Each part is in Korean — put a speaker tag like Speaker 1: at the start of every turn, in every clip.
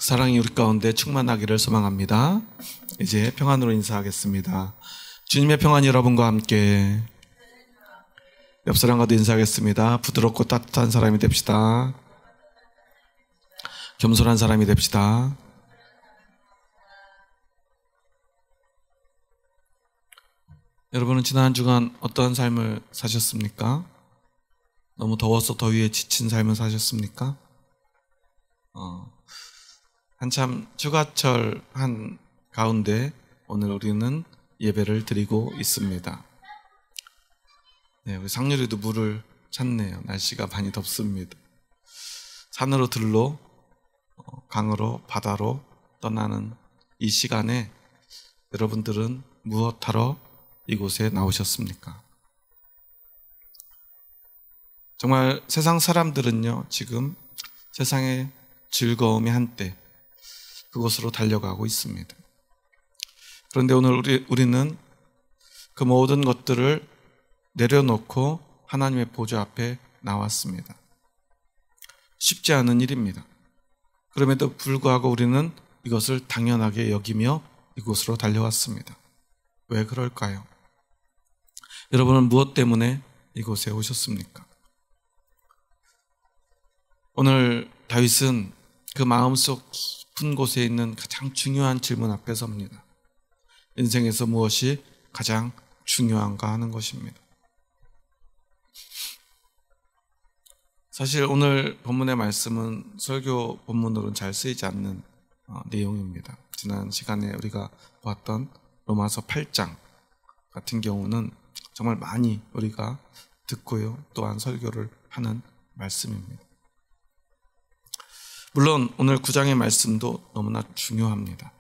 Speaker 1: 사랑이 우리 가운데 충만하기를 소망합니다. 이제 평안으로 인사하겠습니다. 주님의 평안이 여러분과 함께. 옆 사람과도 인사하겠습니다. 부드럽고 따뜻한 사람이 됩시다. 겸손한 사람이 됩시다. 여러분은 지난 한 주간 어떤 삶을 사셨습니까? 너무 더워서 더위에 지친 삶을 사셨습니까? 한참 휴가철 한 가운데 오늘 우리는 예배를 드리고 있습니다. 네, 우리 상렬이도 물을 찾네요. 날씨가 많이 덥습니다. 산으로 들로, 강으로, 바다로 떠나는 이 시간에 여러분들은 무엇하러 이곳에 나오셨습니까? 정말 세상 사람들은요, 지금 세상의 즐거움이 한때 그곳으로 달려가고 있습니다. 그런데 오늘 우리는 그 모든 것들을 내려놓고 하나님의 보좌 앞에 나왔습니다. 쉽지 않은 일입니다. 그럼에도 불구하고 우리는 이것을 당연하게 여기며 이곳으로 달려왔습니다. 왜 그럴까요? 여러분은 무엇 때문에 이곳에 오셨습니까? 오늘 다윗은 그 마음속 깊은 곳에 있는 가장 중요한 질문 앞에 섭니다. 인생에서 무엇이 가장 중요한가 하는 것입니다. 사실 오늘 본문의 말씀은 설교 본문으로는 잘 쓰이지 않는 내용입니다. 지난 시간에 우리가 보았던 로마서 8장 같은 경우는 정말 많이 우리가 듣고요, 또한 설교를 하는 말씀입니다. 물론 오늘 9장의 말씀도 너무나 중요합니다.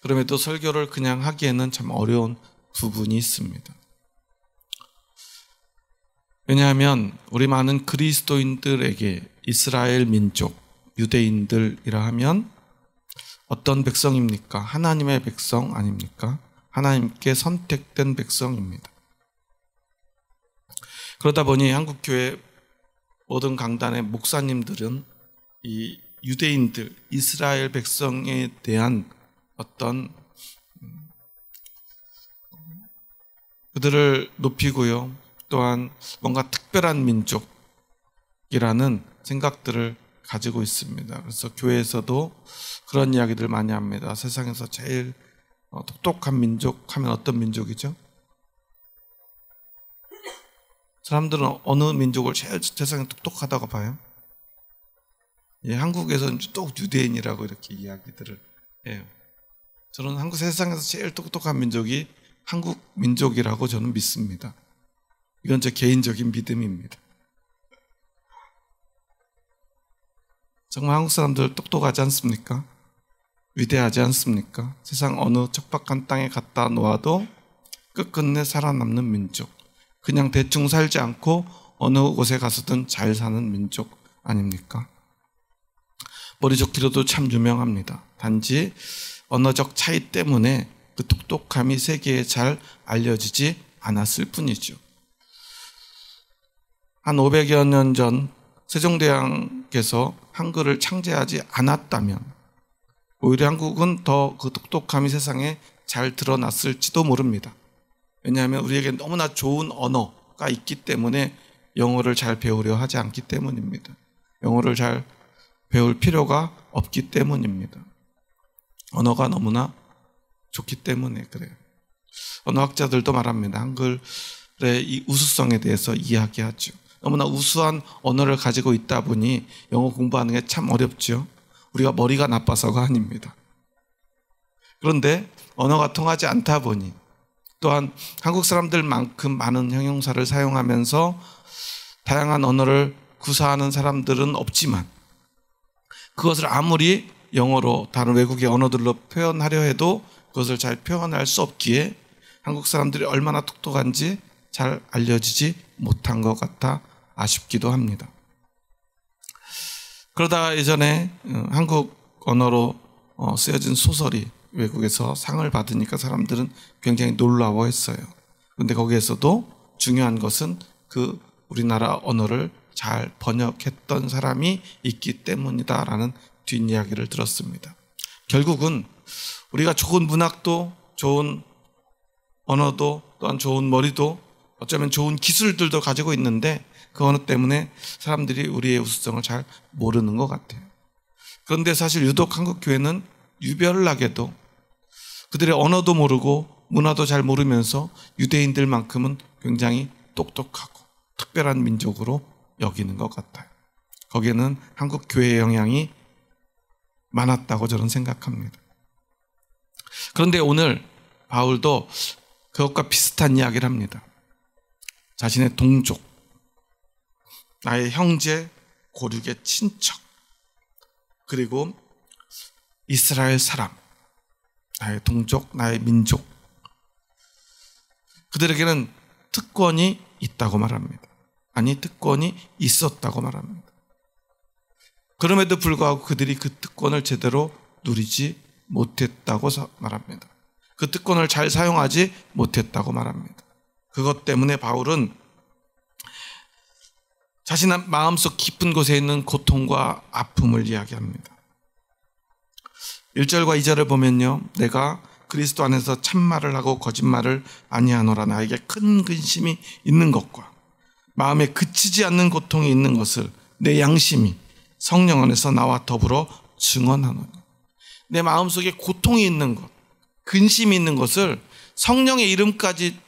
Speaker 1: 그럼에도 설교를 그냥 하기에는 참 어려운 부분이 있습니다. 왜냐하면 우리 많은 그리스도인들에게 이스라엘 민족, 유대인들이라 하면 어떤 백성입니까? 하나님의 백성 아닙니까? 하나님께 선택된 백성입니다. 그러다 보니 한국교회 모든 강단의 목사님들은 이 유대인들, 이스라엘 백성에 대한 어떤 그들을 높이고요, 또한 뭔가 특별한 민족이라는 생각들을 가지고 있습니다. 그래서 교회에서도 그런 이야기들 많이 합니다. 세상에서 제일 똑똑한 민족 하면 어떤 민족이죠? 사람들은 어느 민족을 제일 세상에 똑똑하다고 봐요? 예, 한국에서는 또 유대인이라고 이렇게 이야기들을 해요. 저는 한국 세상에서 제일 똑똑한 민족이 한국 민족이라고 저는 믿습니다. 이건 제 개인적인 믿음입니다. 정말 한국 사람들 똑똑하지 않습니까? 위대하지 않습니까? 세상 어느 척박한 땅에 갖다 놓아도 끝끝내 살아남는 민족, 그냥 대충 살지 않고 어느 곳에 가서든 잘 사는 민족 아닙니까? 머리 좋기로도 참 유명합니다. 단지 언어적 차이 때문에 그 똑똑함이 세계에 잘 알려지지 않았을 뿐이죠. 한 500여 년 전 세종대왕께서 한글을 창제하지 않았다면 오히려 한국은 더 그 똑똑함이 세상에 잘 드러났을지도 모릅니다. 왜냐하면 우리에게 너무나 좋은 언어가 있기 때문에 영어를 잘 배우려 하지 않기 때문입니다. 영어를 잘 배울 필요가 없기 때문입니다. 언어가 너무나 좋기 때문에 그래요. 언어학자들도 말합니다. 한글의 이 우수성에 대해서 이야기하죠. 너무나 우수한 언어를 가지고 있다 보니 영어 공부하는 게 참 어렵죠. 우리가 머리가 나빠서가 아닙니다. 그런데 언어가 통하지 않다 보니, 또한 한국 사람들만큼 많은 형용사를 사용하면서 다양한 언어를 구사하는 사람들은 없지만 그것을 아무리 영어로 다른 외국의 언어들로 표현하려 해도 그것을 잘 표현할 수 없기에 한국 사람들이 얼마나 똑똑한지 잘 알려지지 못한 것 같아 아쉽기도 합니다. 그러다가 예전에 한국 언어로 쓰여진 소설이 외국에서 상을 받으니까 사람들은 굉장히 놀라워했어요. 그런데 거기에서도 중요한 것은 그 우리나라 언어를 잘 번역했던 사람이 있기 때문이다라는 뒷이야기를 들었습니다. 결국은 우리가 좋은 문학도, 좋은 언어도, 또한 좋은 머리도, 어쩌면 좋은 기술들도 가지고 있는데 그 언어 때문에 사람들이 우리의 우수성을 잘 모르는 것 같아요. 그런데 사실 유독 한국 교회는 유별나게도 그들의 언어도 모르고 문화도 잘 모르면서 유대인들만큼은 굉장히 똑똑하고 특별한 민족으로 여기는 것 같아요. 거기에는 한국 교회의 영향이 많았다고 저는 생각합니다. 그런데 오늘 바울도 그것과 비슷한 이야기를 합니다. 자신의 동족, 나의 형제, 고륙의 친척, 그리고 이스라엘 사람, 나의 동족, 나의 민족, 그들에게는 특권이 있다고 말합니다. 아니, 특권이 있었다고 말합니다. 그럼에도 불구하고 그들이 그 특권을 제대로 누리지 못했다고 말합니다. 그 특권을 잘 사용하지 못했다고 말합니다. 그것 때문에 바울은 자신의 마음속 깊은 곳에 있는 고통과 아픔을 이야기합니다. 1절과 2절을 보면요, 내가 그리스도 안에서 참말을 하고 거짓말을 아니하노라. 나에게 큰 근심이 있는 것과 마음에 그치지 않는 고통이 있는 것을 내 양심이 성령 안에서 나와 더불어 증언하노니. 내 마음속에 고통이 있는 것, 근심이 있는 것을 성령의 이름까지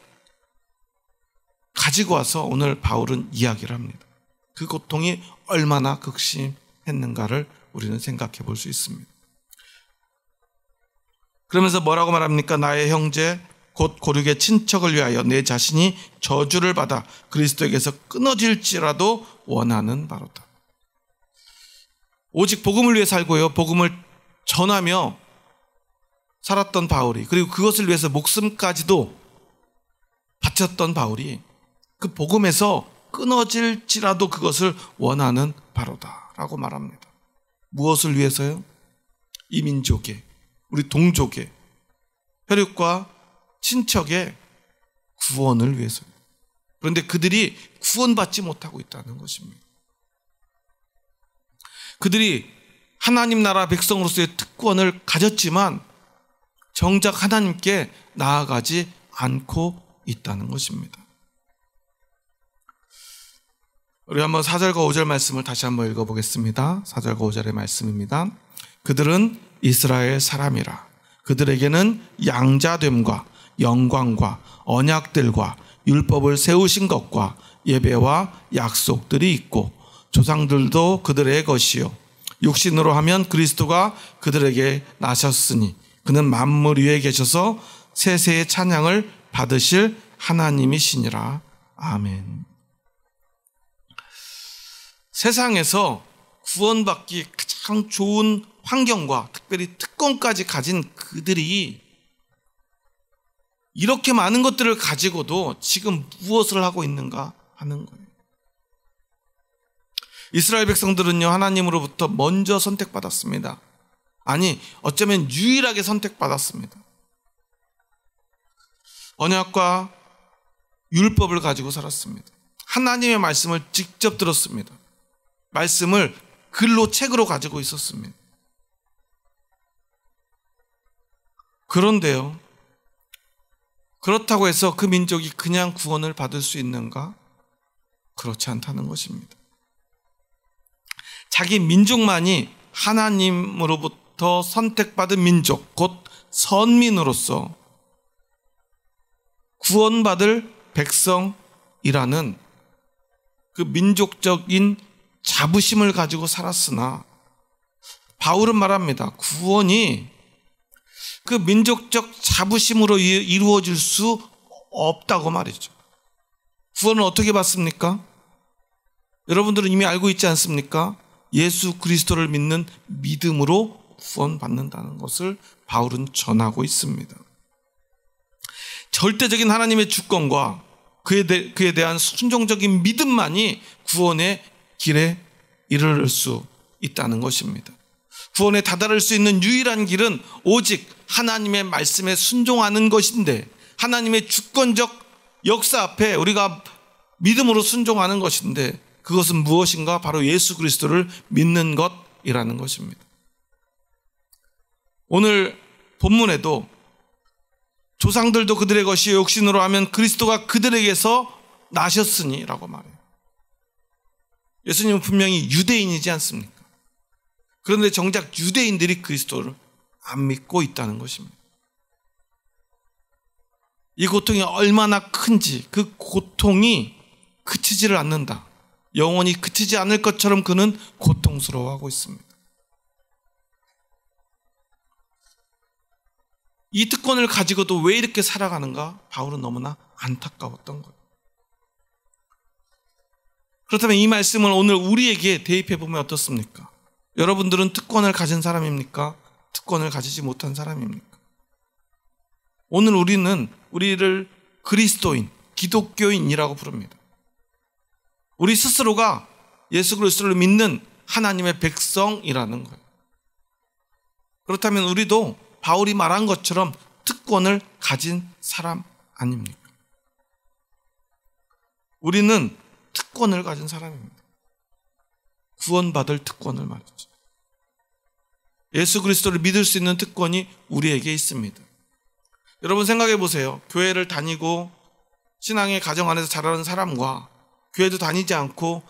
Speaker 1: 가지고 와서 오늘 바울은 이야기를 합니다. 그 고통이 얼마나 극심했는가를 우리는 생각해 볼 수 있습니다. 그러면서 뭐라고 말합니까? 나의 형제 곧 고륙의 친척을 위하여 내 자신이 저주를 받아 그리스도에게서 끊어질지라도 원하는 바로다. 오직 복음을 위해 살고요, 복음을 전하며 살았던 바울이, 그리고 그것을 위해서 목숨까지도 바쳤던 바울이 그 복음에서 끊어질지라도 그것을 원하는 바로다라고 말합니다. 무엇을 위해서요? 이 민족의, 우리 동족의, 혈육과 친척의 구원을 위해서요. 그런데 그들이 구원받지 못하고 있다는 것입니다. 그들이 하나님 나라 백성으로서의 특권을 가졌지만 정작 하나님께 나아가지 않고 있다는 것입니다. 우리 한번 4절과 5절 말씀을 다시 한번 읽어보겠습니다. 4절과 5절의 말씀입니다. 그들은 이스라엘 사람이라. 그들에게는 양자됨과 영광과 언약들과 율법을 세우신 것과 예배와 약속들이 있고 조상들도 그들의 것이요 육신으로 하면 그리스도가 그들에게 나셨으니 그는 만물 위에 계셔서 세세의 찬양을 받으실 하나님이시니라. 아멘. 세상에서 구원받기 가장 좋은 환경과 특별히 특권까지 가진 그들이 이렇게 많은 것들을 가지고도 지금 무엇을 하고 있는가 하는 거예요. 이스라엘 백성들은요, 하나님으로부터 먼저 선택받았습니다. 아니, 어쩌면 유일하게 선택받았습니다. 언약과 율법을 가지고 살았습니다. 하나님의 말씀을 직접 들었습니다. 말씀을 글로, 책으로 가지고 있었습니다. 그런데요, 그렇다고 해서 그 민족이 그냥 구원을 받을 수 있는가? 그렇지 않다는 것입니다. 자기 민족만이 하나님으로부터 선택받은 민족, 곧 선민으로서 구원받을 백성이라는 그 민족적인 자부심을 가지고 살았으나 바울은 말합니다. 구원이 그 민족적 자부심으로 이루어질 수 없다고 말이죠. 구원은 어떻게 받습니까? 여러분들은 이미 알고 있지 않습니까? 예수 그리스도를 믿는 믿음으로 구원받는다는 것을 바울은 전하고 있습니다. 절대적인 하나님의 주권과 그에 대한 순종적인 믿음만이 구원의 길에 이르를 수 있다는 것입니다. 구원에 다다를 수 있는 유일한 길은 오직 하나님의 말씀에 순종하는 것인데, 하나님의 주권적 역사 앞에 우리가 믿음으로 순종하는 것인데, 그것은 무엇인가? 바로 예수 그리스도를 믿는 것이라는 것입니다. 오늘 본문에도 조상들도 그들의 것이 육신으로 하면 그리스도가 그들에게서 나셨으니 라고 말해요. 예수님은 분명히 유대인이지 않습니까? 그런데 정작 유대인들이 그리스도를 안 믿고 있다는 것입니다. 이 고통이 얼마나 큰지, 그 고통이 그치지를 않는다. 영원히 그치지 않을 것처럼 그는 고통스러워하고 있습니다. 이 특권을 가지고도 왜 이렇게 살아가는가? 바울은 너무나 안타까웠던 거예요. 그렇다면 이 말씀을 오늘 우리에게 대입해 보면 어떻습니까? 여러분들은 특권을 가진 사람입니까? 특권을 가지지 못한 사람입니까? 오늘 우리를 그리스도인, 기독교인이라고 부릅니다. 우리 스스로가 예수 그리스도를 믿는 하나님의 백성이라는 거예요. 그렇다면 우리도 바울이 말한 것처럼 특권을 가진 사람 아닙니까? 우리는 특권을 가진 사람입니다. 구원받을 특권을 말이죠. 예수 그리스도를 믿을 수 있는 특권이 우리에게 있습니다. 여러분 생각해 보세요. 교회를 다니고 신앙의 가정 안에서 자라는 사람과 교회도 다니지 않고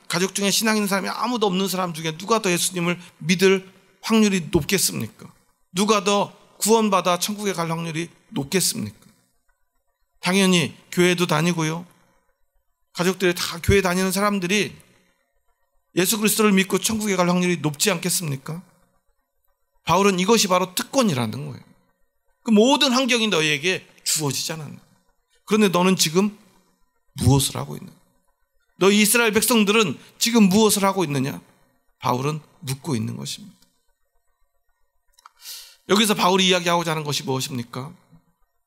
Speaker 1: 가족 중에 신앙 있는 사람이 아무도 없는 사람 중에 누가 더 예수님을 믿을 확률이 높겠습니까? 누가 더 구원받아 천국에 갈 확률이 높겠습니까? 당연히 교회도 다니고요. 가족들이 다 교회 다니는 사람들이 예수 그리스도를 믿고 천국에 갈 확률이 높지 않겠습니까? 바울은 이것이 바로 특권이라는 거예요. 그 모든 환경이 너희에게 주어지지 않았나. 그런데 너는 지금 무엇을 하고 있느냐? 너희 이스라엘 백성들은 지금 무엇을 하고 있느냐? 바울은 묻고 있는 것입니다. 여기서 바울이 이야기하고자 하는 것이 무엇입니까?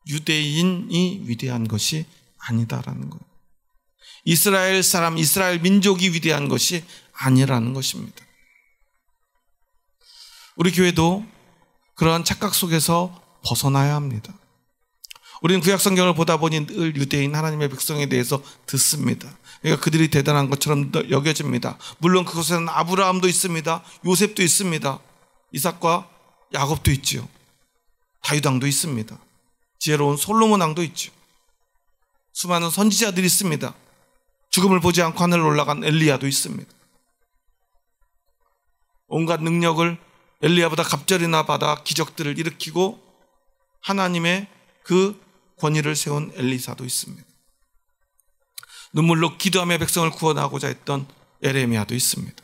Speaker 1: 유대인이 위대한 것이 아니다라는 거예요. 이스라엘 사람, 이스라엘 민족이 위대한 것이 아니라는 것입니다. 우리 교회도 그러한 착각 속에서 벗어나야 합니다. 우리는 구약 성경을 보다 보니 늘 유대인 하나님의 백성에 대해서 듣습니다. 그러니까 그들이 대단한 것처럼 여겨집니다. 물론 그곳에는 아브라함도 있습니다. 요셉도 있습니다. 이삭과 야곱도 있죠. 다윗 왕도 있습니다. 지혜로운 솔로몬 왕도 있죠. 수많은 선지자들이 있습니다. 죽음을 보지 않고 하늘로 올라간 엘리야도 있습니다. 온갖 능력을 엘리야보다 갑절이나 받아 기적들을 일으키고 하나님의 그 권위를 세운 엘리사도 있습니다. 눈물로 기도하며 백성을 구원하고자 했던 에레미야도 있습니다.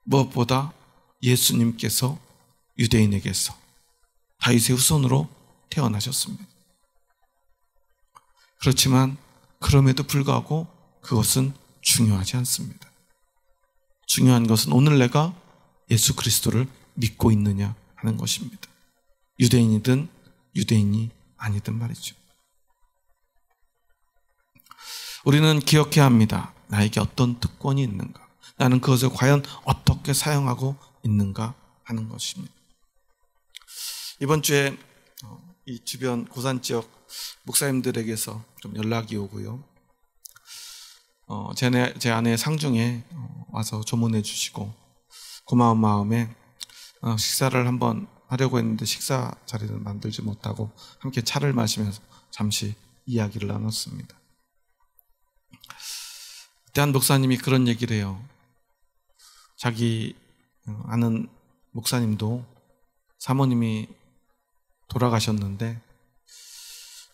Speaker 1: 무엇보다 예수님께서 유대인에게서 다윗의 후손으로 태어나셨습니다. 그렇지만 그럼에도 불구하고 그것은 중요하지 않습니다. 중요한 것은 오늘 내가 예수 그리스도를 믿고 있느냐 하는 것입니다. 유대인이든 유대인이 아니든 말이죠. 우리는 기억해야 합니다. 나에게 어떤 특권이 있는가? 나는 그것을 과연 어떻게 사용하고 있는가 하는 것입니다. 이번 주에 이 주변 고산 지역 목사님들에게서 좀 연락이 오고요. 제 아내 상중에 와서 조문해 주시고 고마운 마음에 식사를 한번 하려고 했는데 식사 자리를 만들지 못하고 함께 차를 마시면서 잠시 이야기를 나눴습니다. 그때 한 목사님이 그런 얘기를 해요. 자기 아는 목사님도 사모님이 돌아가셨는데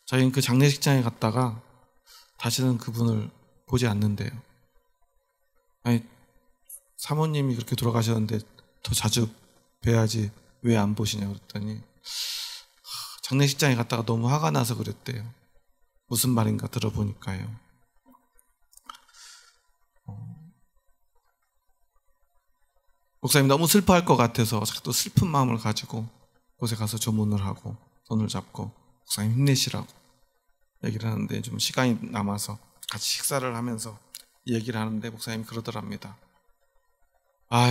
Speaker 1: 자기는 그 장례식장에 갔다가 다시는 그분을 보지 않는데요. 아니, 사모님이 그렇게 돌아가셨는데 더 자주 뵈야지 왜 안 보시냐 그랬더니 장례식장에 갔다가 너무 화가 나서 그랬대요. 무슨 말인가 들어보니까요. 목사님 너무 슬퍼할 것 같아서 자꾸 슬픈 마음을 가지고 곳에 가서 조문을 하고 손을 잡고 목사님 힘내시라고 얘기를 하는데 좀 시간이 남아서 같이 식사를 하면서 얘기를 하는데 목사님이 그러더랍니다.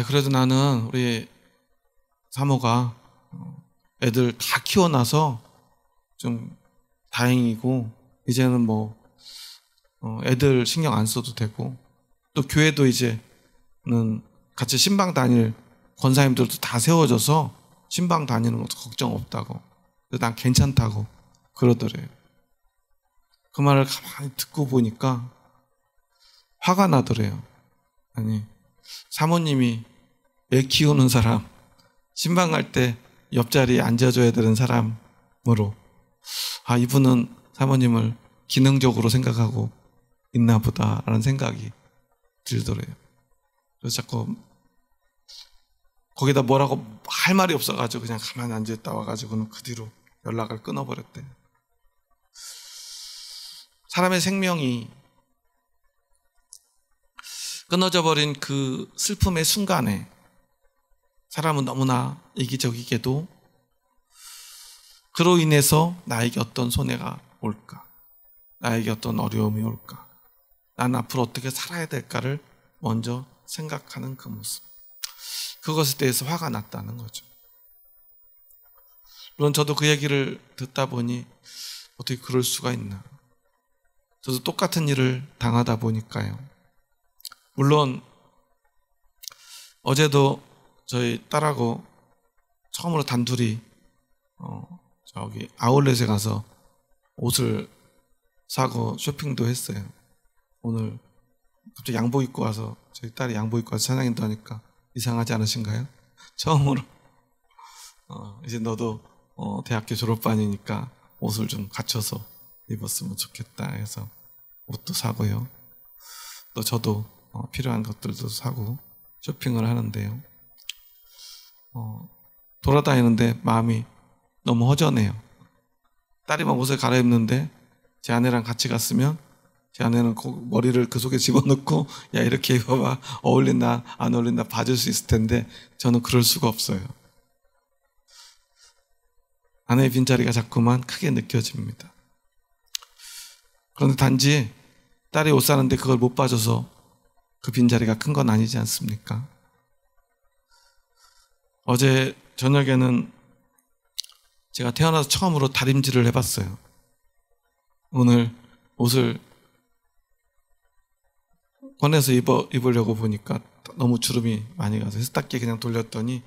Speaker 1: 그래도 나는 우리 사모가 애들 다 키워놔서 좀 다행이고 이제는 뭐 애들 신경 안 써도 되고 또 교회도 이제는 같이 신방 다닐 권사님들도 다 세워져서 신방 다니는 것도 걱정 없다고, 난 괜찮다고 그러더래요. 그 말을 가만히 듣고 보니까 화가 나더래요. 아니, 사모님이 애 키우는 사람, 신방 갈 때 옆자리에 앉아줘야 되는 사람으로, 아, 이분은 사모님을 기능적으로 생각하고 있나 보다라는 생각이 들더래요. 그래서 자꾸 거기다 뭐라고 할 말이 없어가지고 그냥 가만히 앉아있다 와가지고는 그 뒤로 연락을 끊어버렸대요. 사람의 생명이 끊어져 버린 그 슬픔의 순간에 사람은 너무나 이기적이게도 그로 인해서 나에게 어떤 손해가 올까, 나에게 어떤 어려움이 올까, 난 앞으로 어떻게 살아야 될까를 먼저 생각하는 그 모습, 그것에 대해서 화가 났다는 거죠. 물론 저도 그 얘기를 듣다 보니 어떻게 그럴 수가 있나, 저도 똑같은 일을 당하다 보니까요. 물론 어제도 저희 딸하고 처음으로 단둘이 저기 아울렛에 가서 옷을 사고 쇼핑도 했어요. 오늘 갑자기 양복 입고 와서, 저희 딸이 양복 입고 와서 찬양인도 하니까 이상하지 않으신가요? 처음으로 이제 너도 대학교 졸업반이니까 옷을 좀 갖춰서 입었으면 좋겠다 해서 옷도 사고요. 또 저도 필요한 것들도 사고 쇼핑을 하는데요. 돌아다니는데 마음이 너무 허전해요. 딸이 막 옷을 갈아입는데 제 아내랑 같이 갔으면 제 아내는 머리를 그 속에 집어넣고 야, 이렇게 입어봐, 어울린다 안 어울린다 봐줄 수 있을 텐데 저는 그럴 수가 없어요. 아내의 빈자리가 자꾸만 크게 느껴집니다. 그런데 단지 딸이 옷 사는데 그걸 못 봐줘서 그 빈자리가 큰 건 아니지 않습니까? 어제 저녁에는 제가 태어나서 처음으로 다림질을 해봤어요. 오늘 옷을 꺼내서 입으려고 보니까 너무 주름이 많이 가서 세탁기에 그냥 돌렸더니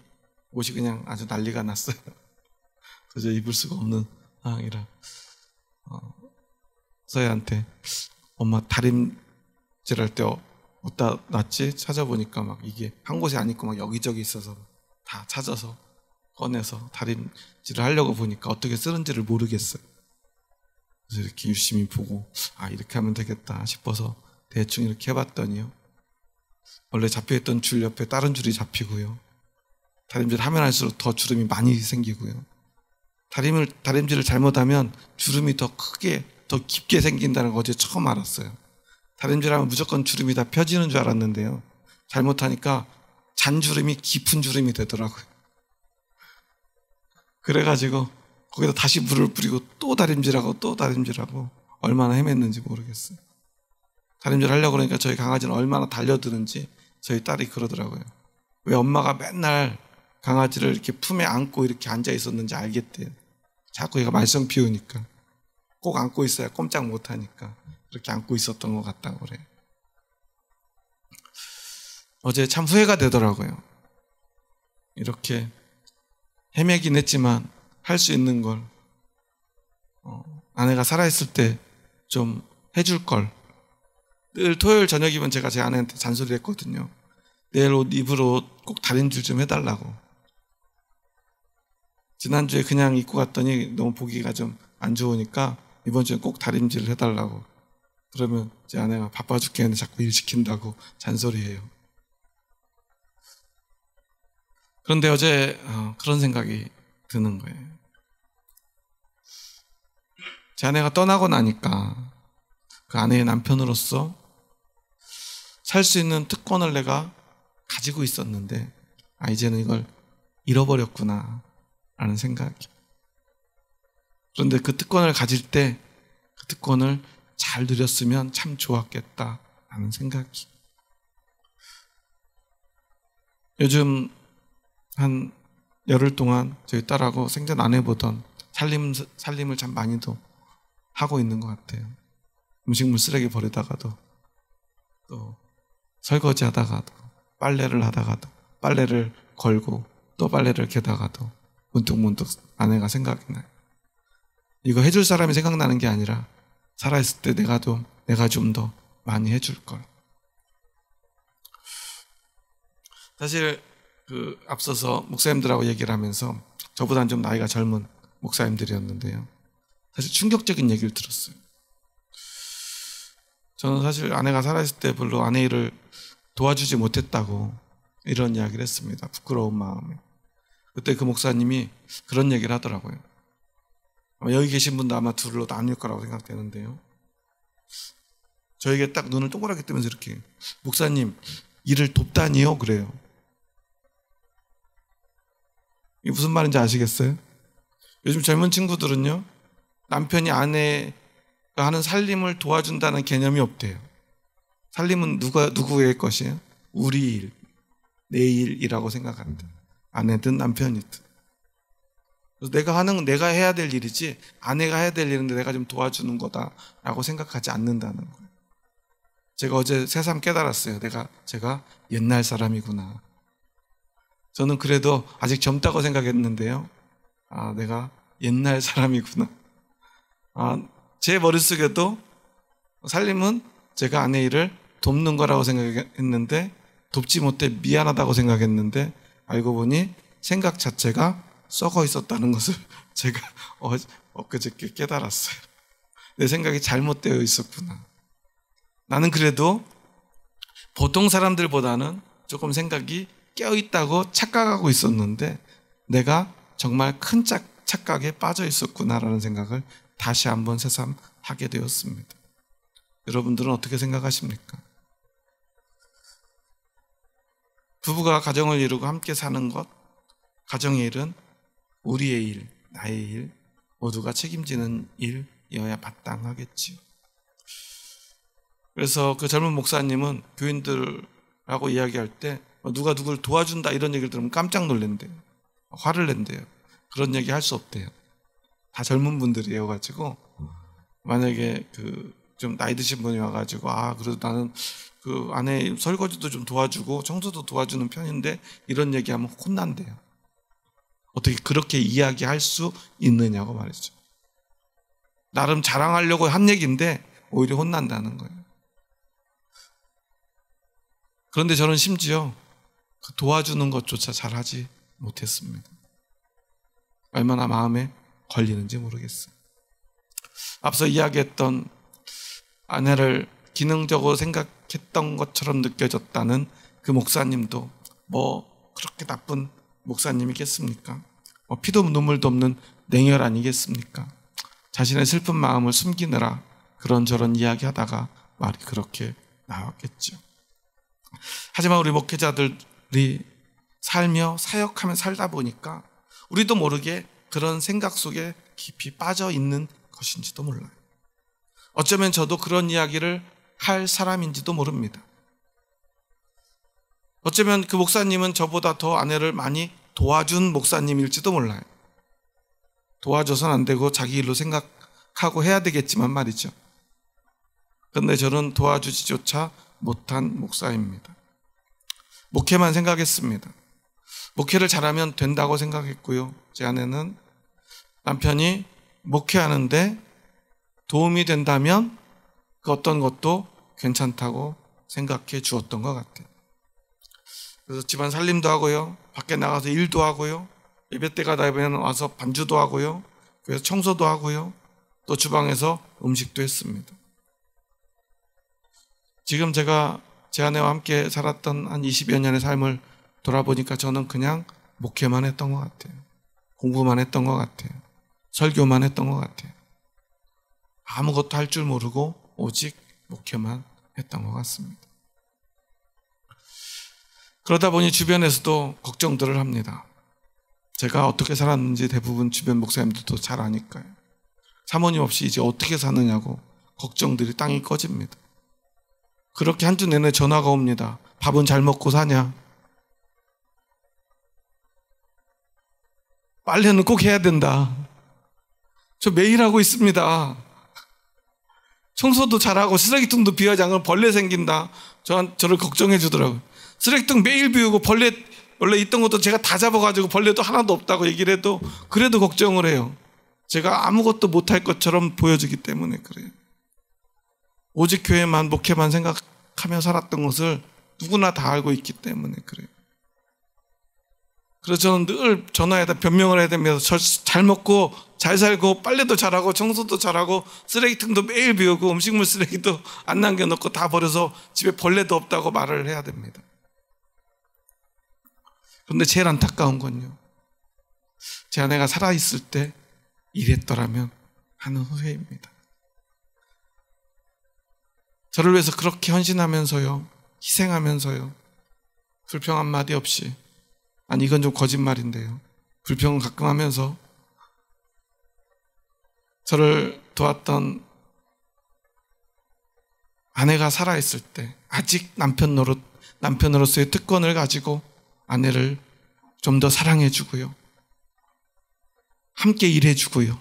Speaker 1: 옷이 그냥 아주 난리가 났어요. 그래서 입을 수가 없는 상황이라 서희한테 엄마 다림질할 때 어디다 놨지? 찾아보니까 막 이게 한 곳에 안 있고 막 여기저기 있어서 다 찾아서 꺼내서 다림질을 하려고 보니까 어떻게 쓰는지를 모르겠어요. 그래서 이렇게 유심히 보고 아, 이렇게 하면 되겠다 싶어서 대충 이렇게 해봤더니요, 원래 잡혀있던 줄 옆에 다른 줄이 잡히고요, 다림질을 하면 할수록 더 주름이 많이 생기고요, 다림질을 잘못하면 주름이 더 크게 더 깊게 생긴다는 거 어제 처음 알았어요. 다림질하면 무조건 주름이 다 펴지는 줄 알았는데요, 잘못하니까 잔주름이 깊은 주름이 되더라고요. 그래가지고 거기다 다시 물을 뿌리고 또 다림질하고 얼마나 헤맸는지 모르겠어요. 다림질 하려고 그러니까 저희 강아지는 얼마나 달려드는지 저희 딸이 그러더라고요. 왜 엄마가 맨날 강아지를 이렇게 품에 안고 이렇게 앉아 있었는지 알겠대요. 자꾸 얘가 말썽 피우니까 꼭 안고 있어야 꼼짝 못하니까 그렇게 안고 있었던 것 같다고 그래요. 어제 참 후회가 되더라고요. 이렇게 헤매긴 했지만 할 수 있는 걸 아내가 살아있을 때 좀 해줄 걸. 늘 토요일 저녁이면 제가 제 아내한테 잔소리를 했거든요. 내일 옷 입을 옷 꼭 다림질 좀 해달라고. 지난주에 그냥 입고 갔더니 너무 보기가 좀 안 좋으니까 이번 주엔 꼭 다림질을 해달라고. 그러면 제 아내가 바빠 죽겠는데 자꾸 일 시킨다고 잔소리해요. 그런데 어제 그런 생각이 드는 거예요. 제 아내가 떠나고 나니까 그 아내의 남편으로서 살 수 있는 특권을 내가 가지고 있었는데 이제는 이걸 잃어버렸구나 라는 생각이. 그런데 그 특권을 가질 때 그 특권을 잘 누렸으면 참 좋았겠다 라는 생각이. 요즘 한 열흘 동안 저희 딸하고 생전 안 해보던 살림을 참 많이도 하고 있는 것 같아요. 음식물 쓰레기 버리다가도, 또 설거지 하다가도, 빨래를 하다가도, 빨래를 걸고 또 빨래를 개다가도 문득문득 아내가 생각이 나요. 이거 해줄 사람이 생각나는 게 아니라 살아있을 때 내가 좀 더 많이 해줄 걸. 사실 앞서서 목사님들하고 얘기를 하면서 저보다는 좀 나이가 젊은 목사님들이었는데요. 사실 충격적인 얘기를 들었어요. 저는 사실 아내가 살아있을 때 별로 아내 일을 도와주지 못했다고 이런 이야기를 했습니다. 부끄러운 마음에. 그때 그 목사님이 그런 얘기를 하더라고요. 여기 계신 분도 아마 둘로 나뉠 거라고 생각되는데요. 저에게 딱 눈을 동그랗게 뜨면서 이렇게, 목사님 일을 돕다니요? 그래요. 이게 무슨 말인지 아시겠어요? 요즘 젊은 친구들은요, 남편이 아내가 하는 살림을 도와준다는 개념이 없대요. 살림은 누구의 것이에요? 우리 일, 내 일이라고 생각한다. 아내든 남편이든. 그래서 내가 해야 될 일이지 아내가 해야 될 일인데 내가 좀 도와주는 거다라고 생각하지 않는다는 거예요. 제가 어제 새삼 깨달았어요. 제가 옛날 사람이구나. 저는 그래도 아직 젊다고 생각했는데요. 내가 옛날 사람이구나. 제 머릿속에도 살림은 제가 아내 일을 돕는 거라고 생각했는데, 돕지 못해 미안하다고 생각했는데, 알고 보니 생각 자체가 썩어 있었다는 것을 제가 엊그저께 깨달았어요. 내 생각이 잘못되어 있었구나. 나는 그래도 보통 사람들보다는 조금 생각이 깨어있다고 착각하고 있었는데 내가 정말 큰 착각에 빠져 있었구나라는 생각을 다시 한번 새삼 하게 되었습니다. 여러분들은 어떻게 생각하십니까? 부부가 가정을 이루고 함께 사는 것, 가정의 일은 우리의 일, 나의 일, 모두가 책임지는 일이어야 마땅하겠지요. 그래서 그 젊은 목사님은 교인들하고 이야기할 때 누가 누굴 도와준다 이런 얘기를 들으면 깜짝 놀란대요. 화를 낸대요. 그런 얘기 할 수 없대요. 다 젊은 분들이어가지고, 만약에 좀 나이 드신 분이 와가지고, 그래도 나는 아내 설거지도 좀 도와주고 청소도 도와주는 편인데 이런 얘기하면 혼난대요. 어떻게 그렇게 이야기할 수 있느냐고 말이죠. 나름 자랑하려고 한 얘기인데 오히려 혼난다는 거예요. 그런데 저는 심지어 도와주는 것조차 잘하지 못했습니다. 얼마나 마음에 걸리는지 모르겠어요. 앞서 이야기했던 아내를 기능적으로 생각했던 것처럼 느껴졌다는 그 목사님도 그렇게 나쁜 목사님이겠습니까? 피도 눈물도 없는 냉혈 아니겠습니까? 자신의 슬픈 마음을 숨기느라 그런저런 이야기하다가 말이 그렇게 나왔겠죠. 하지만 우리 목회자들이 살며 사역하며 살다 보니까 우리도 모르게 그런 생각 속에 깊이 빠져 있는 것인지도 몰라요. 어쩌면 저도 그런 이야기를 할 사람인지도 모릅니다. 어쩌면 그 목사님은 저보다 더 아내를 많이 도와준 목사님일지도 몰라요. 도와줘서는 안 되고 자기 일로 생각하고 해야 되겠지만 말이죠. 그런데 저는 도와주지조차 못한 목사입니다. 목회만 생각했습니다. 목회를 잘하면 된다고 생각했고요. 제 아내는 남편이 목회하는데 도움이 된다면 그 어떤 것도 괜찮다고 생각해 주었던 것 같아요. 그래서 집안 살림도 하고요, 밖에 나가서 일도 하고요, 예배 때 가다 보면 와서 반주도 하고요, 그래서 청소도 하고요, 또 주방에서 음식도 했습니다. 지금 제가 제 아내와 함께 살았던 한 20여 년의 삶을 돌아보니까 저는 그냥 목회만 했던 것 같아요. 공부만 했던 것 같아요. 설교만 했던 것 같아요. 아무것도 할 줄 모르고 오직 목회만 했던 것 같습니다. 그러다 보니 주변에서도 걱정들을 합니다. 제가 어떻게 살았는지 대부분 주변 목사님들도 잘 아니까요. 사모님 없이 이제 어떻게 사느냐고 걱정들이 땅이 꺼집니다. 그렇게 한 주 내내 전화가 옵니다. 밥은 잘 먹고 사냐? 빨래는 꼭 해야 된다. 저 매일 하고 있습니다. 청소도 잘하고 쓰레기통도 비워지 않으면 벌레 생긴다. 저를 걱정해 주더라고요. 쓰레기통 매일 비우고 벌레 원래 있던 것도 제가 다 잡아가지고 벌레도 하나도 없다고 얘기를 해도 그래도 걱정을 해요. 제가 아무것도 못할 것처럼 보여지기 때문에 그래요. 오직 교회만 목회만 생각하며 살았던 것을 누구나 다 알고 있기 때문에 그래요. 그래서 저는 늘 전화에다 변명을 해야 되면서 잘 먹고 잘 살고 빨래도 잘하고 청소도 잘하고 쓰레기통도 매일 비우고 음식물 쓰레기도 안 남겨놓고 다 버려서 집에 벌레도 없다고 말을 해야 됩니다. 그런데 제일 안타까운 건요, 제 아내가 살아있을 때 이랬더라면 하는 후회입니다. 저를 위해서 그렇게 헌신하면서요, 희생하면서요, 불평 한마디 없이, 아니 이건 좀 거짓말인데요, 불평을 가끔 하면서 저를 도왔던 아내가 살아있을 때 아직 남편으로서의 특권을 가지고 아내를 좀 더 사랑해주고요, 함께 일해주고요,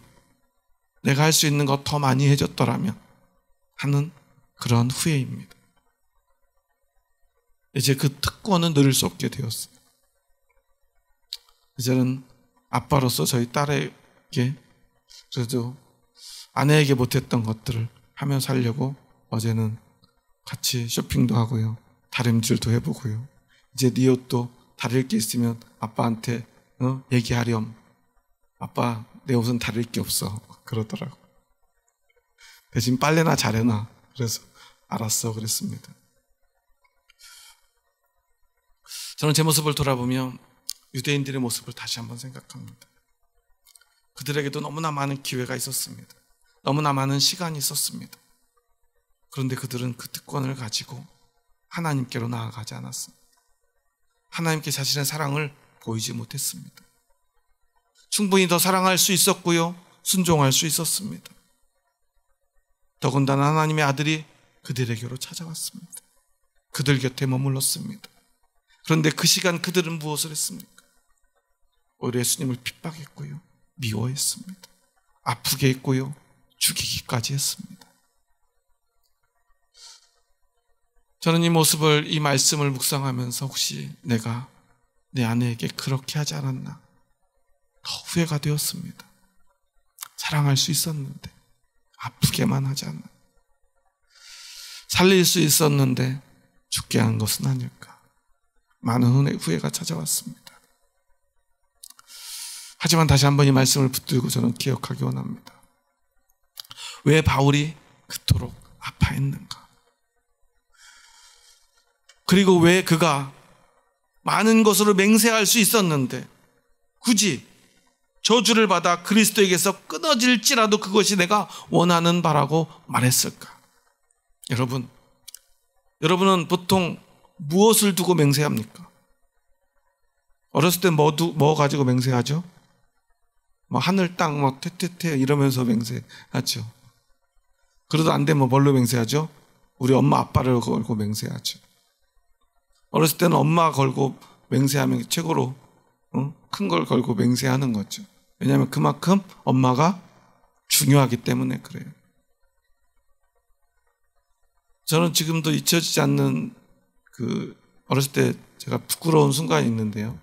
Speaker 1: 내가 할 수 있는 것 더 많이 해줬더라면 하는 그런 후회입니다. 이제 그 특권은 누릴 수 없게 되었어요. 이제는 아빠로서 저희 딸에게 그래도 아내에게 못했던 것들을 하며 살려고 어제는 같이 쇼핑도 하고요, 다림질도 해보고요, 이제 네 옷도 다릴 게 있으면 아빠한테 얘기하렴. 아빠 내 옷은 다릴 게 없어 그러더라고. 대신 빨래나 잘해놔. 그래서 알았어 그랬습니다. 저는 제 모습을 돌아보며 유대인들의 모습을 다시 한번 생각합니다. 그들에게도 너무나 많은 기회가 있었습니다. 너무나 많은 시간이 있었습니다. 그런데 그들은 그 특권을 가지고 하나님께로 나아가지 않았습니다. 하나님께 자신의 사랑을 보이지 못했습니다. 충분히 더 사랑할 수 있었고요, 순종할 수 있었습니다. 더군다나 하나님의 아들이 그들에게로 찾아왔습니다. 그들 곁에 머물렀습니다. 그런데 그 시간 그들은 무엇을 했습니까? 오히려 예수님을 핍박했고요, 미워했습니다. 아프게 했고요, 죽이기까지 했습니다. 저는 이 모습을, 이 말씀을 묵상하면서 혹시 내가 내 아내에게 그렇게 하지 않았나 더 후회가 되었습니다. 사랑할 수 있었는데 아프게만 하지 않나, 살릴 수 있었는데 죽게 한 것은 아닐까, 많은 후회가 찾아왔습니다. 하지만 다시 한번 이 말씀을 붙들고 저는 기억하기 원합니다. 왜 바울이 그토록 아파했는가, 그리고 왜 그가 많은 것으로 맹세할 수 있었는데 굳이 저주를 받아 그리스도에게서 끊어질지라도 그것이 내가 원하는 바라고 말했을까? 여러분은 보통 무엇을 두고 맹세합니까? 어렸을 때 뭐 가지고 맹세하죠? 뭐 하늘 땅 뭐 퇴퇴퇴 이러면서 맹세하죠. 그래도 안 되면 뭘로 맹세하죠? 우리 엄마 아빠를 걸고 맹세하죠. 어렸을 때는 엄마 걸고 맹세하면 최고로 큰 걸 걸고 맹세하는 거죠. 왜냐하면 그만큼 엄마가 중요하기 때문에 그래요. 저는 지금도 잊혀지지 않는 어렸을 때 제가 부끄러운 순간이 있는데요.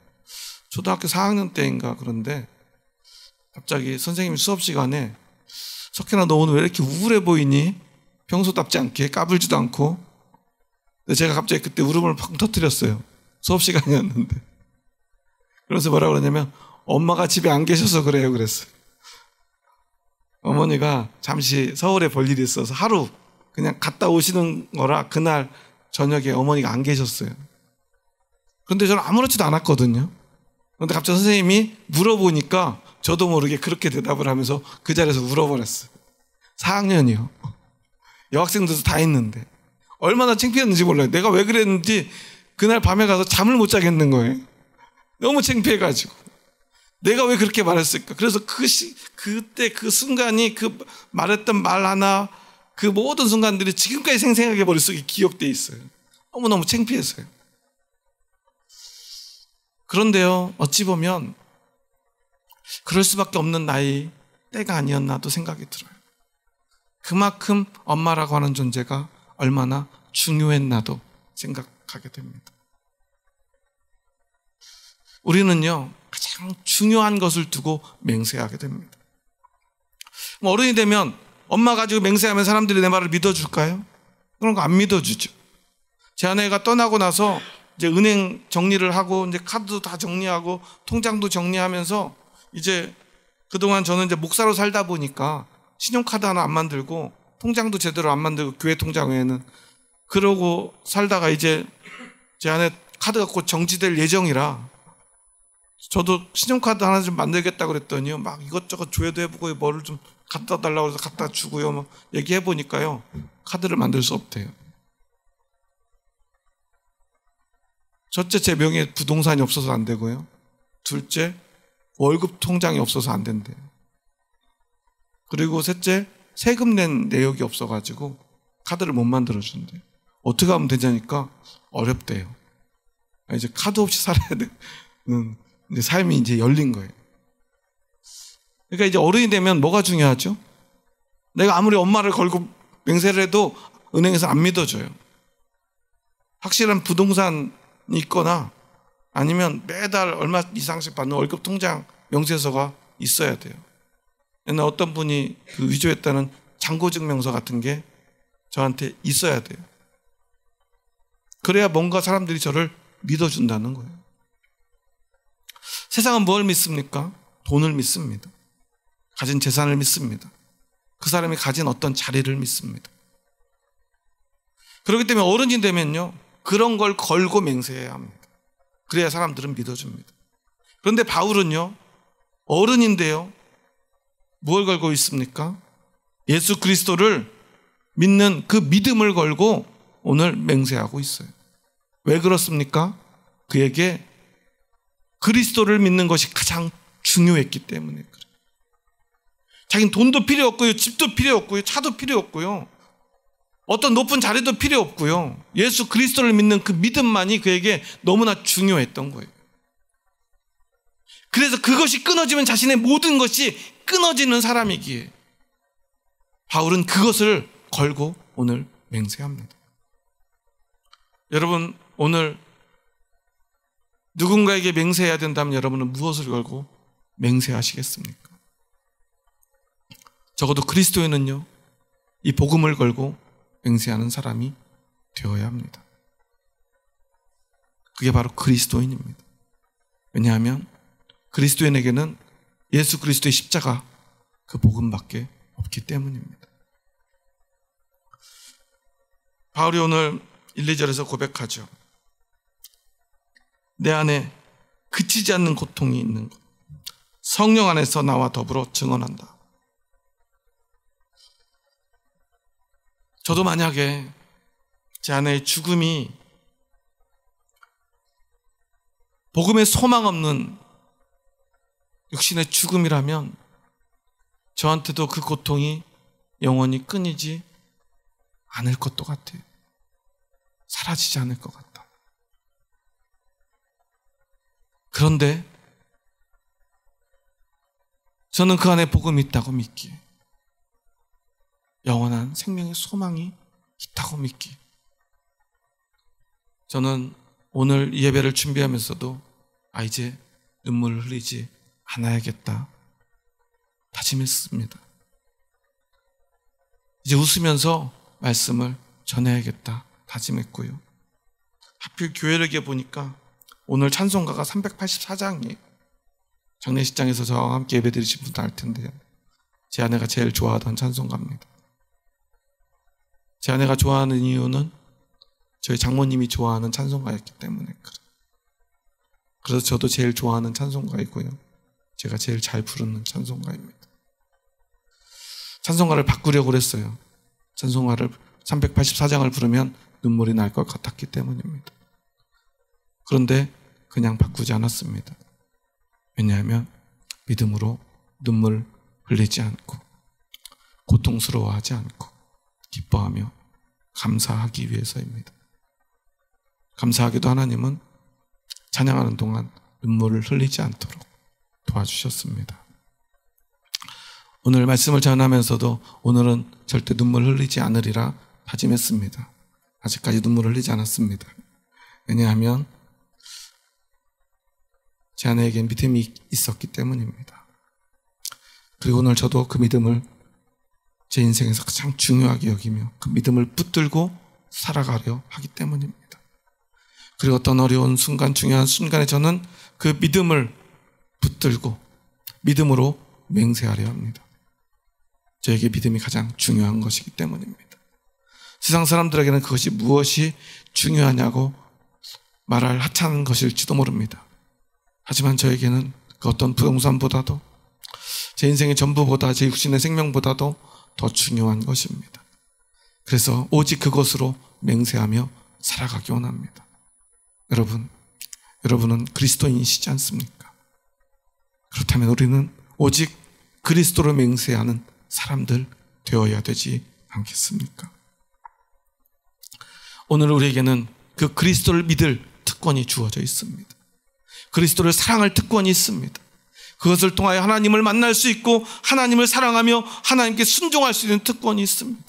Speaker 1: 초등학교 4학년 때인가 그런데 갑자기 선생님이 수업 시간에 석현아 너 오늘 왜 이렇게 우울해 보이니? 평소답지 않게 까불지도 않고. 제가 갑자기 그때 울음을 펑 터뜨렸어요. 수업 시간이었는데. 그래서 뭐라고 그러냐면 엄마가 집에 안 계셔서 그래요 그랬어요. 어머니가 잠시 서울에 볼 일이 있어서 하루 그냥 갔다 오시는 거라 그날 저녁에 어머니가 안 계셨어요. 그런데 저는 아무렇지도 않았거든요. 그런데 갑자기 선생님이 물어보니까 저도 모르게 그렇게 대답을 하면서 그 자리에서 울어버렸어요. 4학년이요. 여학생들도 다 있는데 얼마나 창피했는지 몰라요. 내가 왜 그랬는지 그날 밤에 가서 잠을 못 자겠는 거예요. 너무 창피해가지고 내가 왜 그렇게 말했을까. 그래서 그때 그 순간이 그 말했던 말 하나 그 모든 순간들이 지금까지 생생하게 머릿속에 기억돼 있어요. 너무너무 창피해서요. 그런데요, 어찌 보면 그럴 수밖에 없는 나이 때가 아니었나도 생각이 들어요. 그만큼 엄마라고 하는 존재가 얼마나 중요했나도 생각하게 됩니다. 우리는요, 가장 중요한 것을 두고 맹세하게 됩니다. 어른이 되면 엄마 가지고 맹세하면 사람들이 내 말을 믿어줄까요? 그런 거 안 믿어주죠. 제 아내가 떠나고 나서 이제 은행 정리를 하고 이제 카드도 다 정리하고 통장도 정리하면서 이제 그동안 저는 이제 목사로 살다 보니까 신용카드 하나 안 만들고 통장도 제대로 안 만들고 교회 통장 외에는 그러고 살다가 이제 제 아내 카드가 곧 정지될 예정이라 저도 신용카드 하나 좀 만들겠다고 그랬더니요, 막 이것저것 조회도 해보고 뭐를 좀 갖다 달라고 해서 갖다 주고요, 막 얘기해보니까요, 카드를 만들 수 없대요. 첫째, 제 명의에 부동산이 없어서 안 되고요. 둘째, 월급 통장이 없어서 안 된대요. 그리고 셋째, 세금 낸 내역이 없어가지고 카드를 못 만들어준대요. 어떻게 하면 되냐니까 어렵대요. 이제 카드 없이 살아야 되는 이제 삶이 이제 열린 거예요. 그러니까 이제 어른이 되면 뭐가 중요하죠? 내가 아무리 엄마를 걸고 맹세를 해도 은행에서 안 믿어줘요. 확실한 부동산이 있거나 아니면 매달 얼마 이상씩 받는 월급 통장 명세서가 있어야 돼요. 옛날 어떤 분이 그 위조했다는 잔고증명서 같은 게 저한테 있어야 돼요. 그래야 뭔가 사람들이 저를 믿어준다는 거예요. 세상은 뭘 믿습니까? 돈을 믿습니다. 가진 재산을 믿습니다. 그 사람이 가진 어떤 자리를 믿습니다. 그렇기 때문에 어른이 되면요, 그런 걸 걸고 맹세해야 합니다. 그래야 사람들은 믿어줍니다. 그런데 바울은요, 어른인데요, 뭘 걸고 있습니까? 예수 그리스도를 믿는 그 믿음을 걸고 오늘 맹세하고 있어요. 왜 그렇습니까? 그에게 그리스도를 믿는 것이 가장 중요했기 때문에 그래요. 자기는 돈도 필요 없고요, 집도 필요 없고요, 차도 필요 없고요, 어떤 높은 자리도 필요 없고요, 예수 그리스도를 믿는 그 믿음만이 그에게 너무나 중요했던 거예요. 그래서 그것이 끊어지면 자신의 모든 것이 끊어지는 사람이기에 바울은 그것을 걸고 오늘 맹세합니다. 여러분, 오늘 누군가에게 맹세해야 된다면 여러분은 무엇을 걸고 맹세하시겠습니까? 적어도 그리스도에는요, 이 복음을 걸고 맹세하는 사람이 되어야 합니다. 그게 바로 그리스도인입니다. 왜냐하면 그리스도인에게는 예수 그리스도의 십자가 그 복음밖에 없기 때문입니다. 바울이 오늘 1, 2절에서 고백하죠. 내 안에 그치지 않는 고통이 있는 것, 성령 안에서 나와 더불어 증언한다. 저도 만약에 제 아내의 죽음이 복음의 소망 없는 육신의 죽음이라면 저한테도 그 고통이 영원히 끊이지 않을 것도 같아요. 사라지지 않을 것 같다. 그런데 저는 그 안에 복음이 있다고 믿기에, 영원한 생명의 소망이 있다고 믿기에, 저는 오늘 이 예배를 준비하면서도 이제 눈물을 흘리지 않아야겠다 다짐했습니다. 이제 웃으면서 말씀을 전해야겠다 다짐했고요. 하필 교회력에 보니까 오늘 찬송가가 384장이에요. 장례식장에서 저와 함께 예배드리신 분도 알 텐데요, 제 아내가 제일 좋아하던 찬송가입니다. 제 아내가 좋아하는 이유는 저희 장모님이 좋아하는 찬송가였기 때문에 그래요. 그래서 저도 제일 좋아하는 찬송가이고요, 제가 제일 잘 부르는 찬송가입니다. 찬송가를 바꾸려고 그랬어요. 찬송가를 384장을 부르면 눈물이 날 것 같았기 때문입니다. 그런데 그냥 바꾸지 않았습니다. 왜냐하면 믿음으로 눈물 흘리지 않고 고통스러워하지 않고 기뻐하며 감사하기 위해서입니다. 감사하게도 하나님은 찬양하는 동안 눈물을 흘리지 않도록 도와주셨습니다. 오늘 말씀을 전하면서도 오늘은 절대 눈물 흘리지 않으리라 다짐했습니다. 아직까지 눈물 흘리지 않았습니다. 왜냐하면 제 아내에게 믿음이 있었기 때문입니다. 그리고 오늘 저도 그 믿음을 제 인생에서 가장 중요하게 여기며 그 믿음을 붙들고 살아가려 하기 때문입니다. 그리고 어떤 어려운 순간, 중요한 순간에 저는 그 믿음을 붙들고 믿음으로 맹세하려 합니다. 저에게 믿음이 가장 중요한 것이기 때문입니다. 세상 사람들에게는 그것이 무엇이 중요하냐고 말할 하찮은 것일지도 모릅니다. 하지만 저에게는 그 어떤 부동산보다도 제 인생의 전부보다 제 육신의 생명보다도 더 중요한 것입니다. 그래서 오직 그것으로 맹세하며 살아가기 원합니다. 여러분은 그리스도인이시지 않습니까? 그렇다면 우리는 오직 그리스도로 맹세하는 사람들 되어야 되지 않겠습니까? 오늘 우리에게는 그 그리스도를 믿을 특권이 주어져 있습니다. 그리스도를 사랑할 특권이 있습니다. 그것을 통하여 하나님을 만날 수 있고 하나님을 사랑하며 하나님께 순종할 수 있는 특권이 있습니다.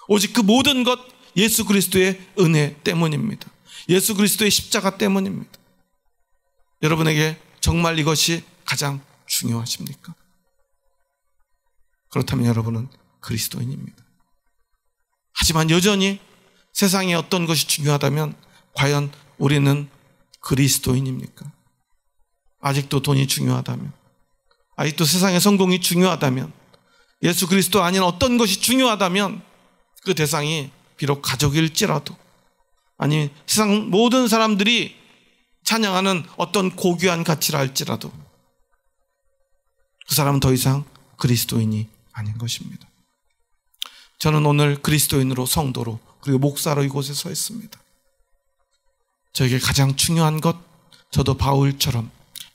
Speaker 1: 오직 그 모든 것 예수 그리스도의 은혜 때문입니다. 예수 그리스도의 십자가 때문입니다. 여러분에게 정말 이것이 가장 중요하십니까? 그렇다면 여러분은 그리스도인입니다. 하지만 여전히 세상에 어떤 것이 중요하다면 과연 우리는 그리스도인입니까? 아직도 돈이 중요하다면, 아직도 세상의 성공이 중요하다면, 예수 그리스도 아닌 어떤 것이 중요하다면 그 대상이 비록 가족일지라도, 아니 세상 모든 사람들이 찬양하는 어떤 고귀한 가치라 할지라도 그 사람은 더 이상 그리스도인이 아닌 것입니다. 저는 오늘 그리스도인으로, 성도로, 그리고 목사로 이곳에 서 있습니다. 저에게 가장 중요한 것, 저도 바울처럼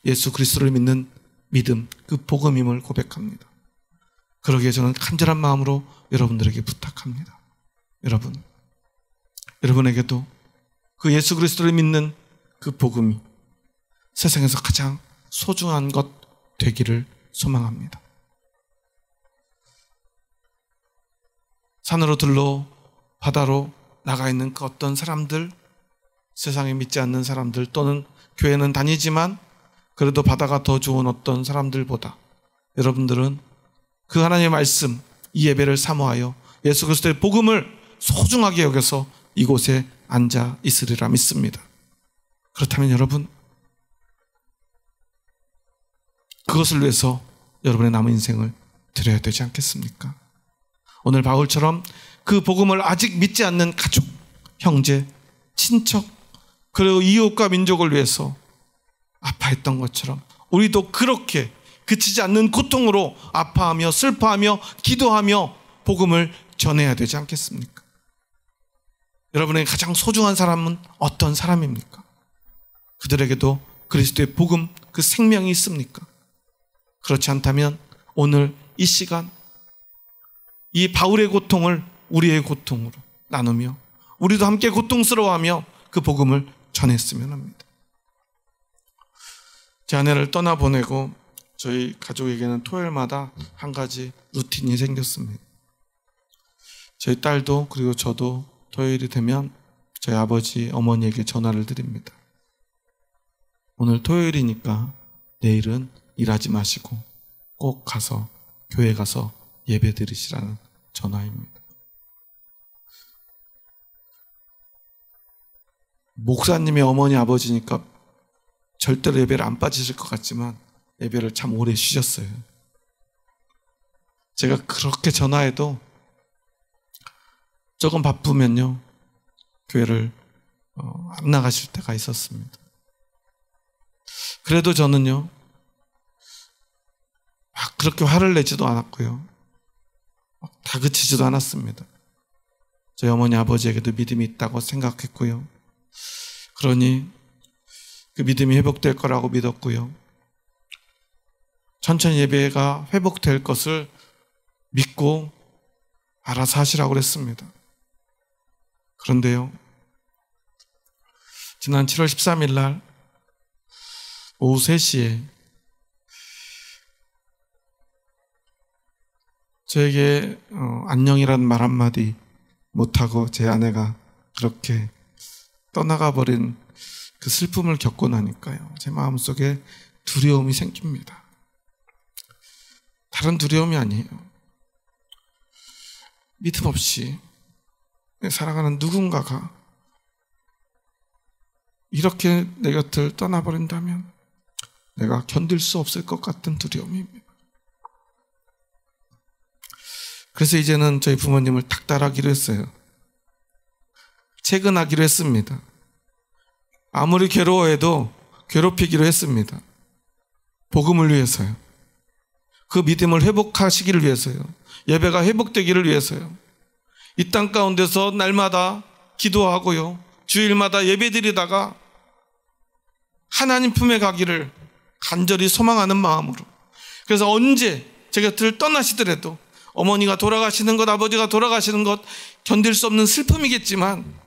Speaker 1: 예수 그리스도를 믿는 믿음, 그 복음임을 고백합니다. 그러기에 저는 간절한 마음으로 여러분들에게 부탁합니다. 여러분에게도 그 예수 그리스도를 믿는 그 복음이 세상에서 가장 소중한 것 되기를 소망합니다. 산으로 들러 바다로 나가 있는 그 어떤 사람들, 세상에 믿지 않는 사람들, 또는 교회는 다니지만 그래도 바다가 더 좋은 어떤 사람들보다 여러분들은 그 하나님의 말씀, 이 예배를 사모하여 예수 그리스도의 복음을 소중하게 여겨서 이곳에 앉아 있으리라 믿습니다. 그렇다면 여러분, 그것을 위해서 여러분의 남은 인생을 드려야 되지 않겠습니까? 오늘 바울처럼 그 복음을 아직 믿지 않는 가족, 형제, 친척, 그리고 이웃과 민족을 위해서 아파했던 것처럼 우리도 그렇게 그치지 않는 고통으로 아파하며 슬퍼하며 기도하며 복음을 전해야 되지 않겠습니까? 여러분의 가장 소중한 사람은 어떤 사람입니까? 그들에게도 그리스도의 복음, 그 생명이 있습니까? 그렇지 않다면 오늘 이 시간 이 바울의 고통을 우리의 고통으로 나누며 우리도 함께 고통스러워하며 그 복음을 전했으면 합니다. 제 아내를 떠나보내고 저희 가족에게는 토요일마다 한 가지 루틴이 생겼습니다. 저희 딸도 그리고 저도 토요일이 되면 저희 아버지, 어머니에게 전화를 드립니다. 오늘 토요일이니까 내일은 일하지 마시고 꼭 가서 교회 가서 예배 드리시라는 전화입니다. 목사님의 어머니, 아버지니까 절대로 예배를 안 빠지실 것 같지만 예배를 참 오래 쉬셨어요. 제가 그렇게 전화해도 조금 바쁘면요 교회를 안 나가실 때가 있었습니다. 그래도 저는요 막 그렇게 화를 내지도 않았고요 막 다그치지도 않았습니다. 저희 어머니 아버지에게도 믿음이 있다고 생각했고요. 그러니 그 믿음이 회복될 거라고 믿었고요. 천천히 예배가 회복될 것을 믿고 알아서 하시라고 그랬습니다. 그런데요, 지난 7월 13일 날 오후 3시에 저에게 안녕이라는 말 한마디 못하고 제 아내가 그렇게 떠나가 버린 그 슬픔을 겪고 나니까요, 제 마음속에 두려움이 생깁니다. 다른 두려움이 아니에요. 믿음 없이 사랑하는 누군가가 이렇게 내 곁을 떠나버린다면 내가 견딜 수 없을 것 같은 두려움입니다. 그래서 이제는 저희 부모님을 닥달하기로 했어요. 퇴근하기로 했습니다. 아무리 괴로워해도 괴롭히기로 했습니다. 복음을 위해서요. 그 믿음을 회복하시기를 위해서요. 예배가 회복되기를 위해서요. 이 땅 가운데서 날마다 기도하고요. 주일마다 예배드리다가 하나님 품에 가기를 간절히 소망하는 마음으로. 그래서 언제 제 곁을 떠나시더라도 어머니가 돌아가시는 것, 아버지가 돌아가시는 것 견딜 수 없는 슬픔이겠지만